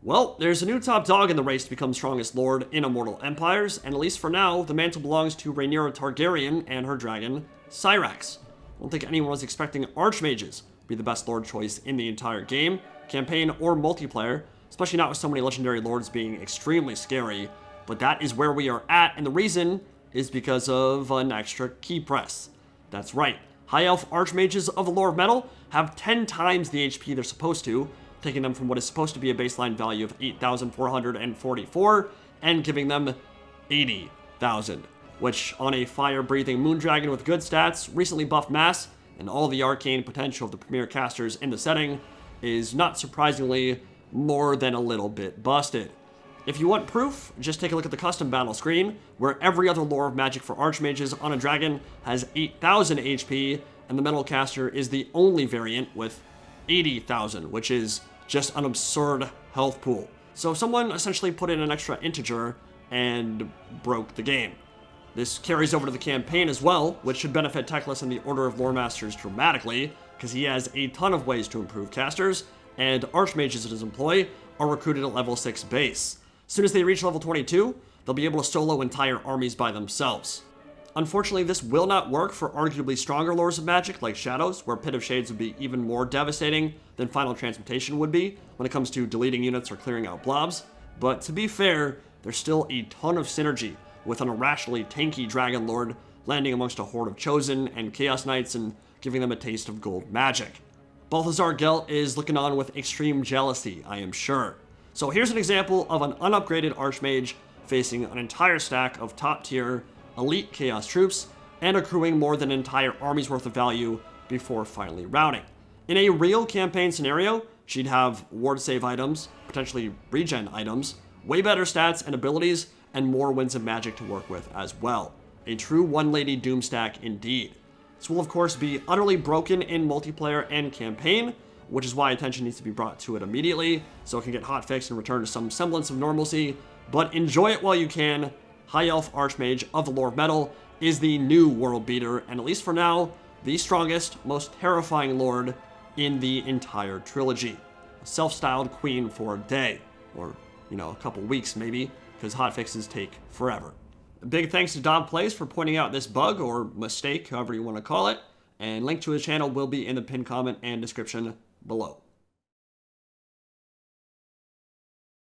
Well, there's a new top dog in the race to become strongest lord in Immortal Empires, and at least for now, the mantle belongs to Rhaenyra Targaryen and her dragon, Syrax. I don't think anyone was expecting Archmages to be the best lord choice in the entire game, campaign, or multiplayer, especially not with so many legendary lords being extremely scary, but that is where we are at, and the reason is because of an extra key press. That's right, High Elf Archmages of the Lore of Metal have 10 times the HP they're supposed to, taking them from what is supposed to be a baseline value of 8,444 and giving them 80,000, which on a fire-breathing Moondragon with good stats, recently buffed mass, and all the arcane potential of the premier casters in the setting is not surprisingly more than a little bit busted. If you want proof, just take a look at the custom battle screen, where every other lore of magic for Archmages on a dragon has 8,000 HP, and the Metal Caster is the only variant with 80,000, which is just an absurd health pool. So someone essentially put in an extra integer and broke the game. This carries over to the campaign as well, which should benefit Teclis and the Order of Lore Masters dramatically, because he has a ton of ways to improve casters, and Archmages in his employ are recruited at level 6 base. As soon as they reach level 22, they'll be able to solo entire armies by themselves. Unfortunately, this will not work for arguably stronger lores of magic like Shadows, where Pit of Shades would be even more devastating than Final Transmutation would be when it comes to deleting units or clearing out blobs. But to be fair, there's still a ton of synergy with an irrationally tanky Dragon Lord landing amongst a horde of Chosen and Chaos Knights and giving them a taste of gold magic. Balthazar Gelt is looking on with extreme jealousy, I am sure. So here's an example of an unupgraded Archmage facing an entire stack of top-tier elite Chaos troops and accruing more than an entire army's worth of value before finally routing. In a real campaign scenario, she'd have ward save items, potentially regen items, way better stats and abilities, and more Winds of Magic to work with as well. A true one-lady Doom stack indeed. This will of course be utterly broken in multiplayer and campaign, which is why attention needs to be brought to it immediately, so it can get hotfixed and return to some semblance of normalcy, but enjoy it while you can. High Elf Archmage of the Lore of Metal is the new world beater, and at least for now, the strongest, most terrifying lord in the entire trilogy. A self-styled queen for a day, or, a couple weeks maybe, because hotfixes take forever. A big thanks to Dom Plays for pointing out this bug, or mistake, however you want to call it, and link to his channel will be in the pinned comment and description below.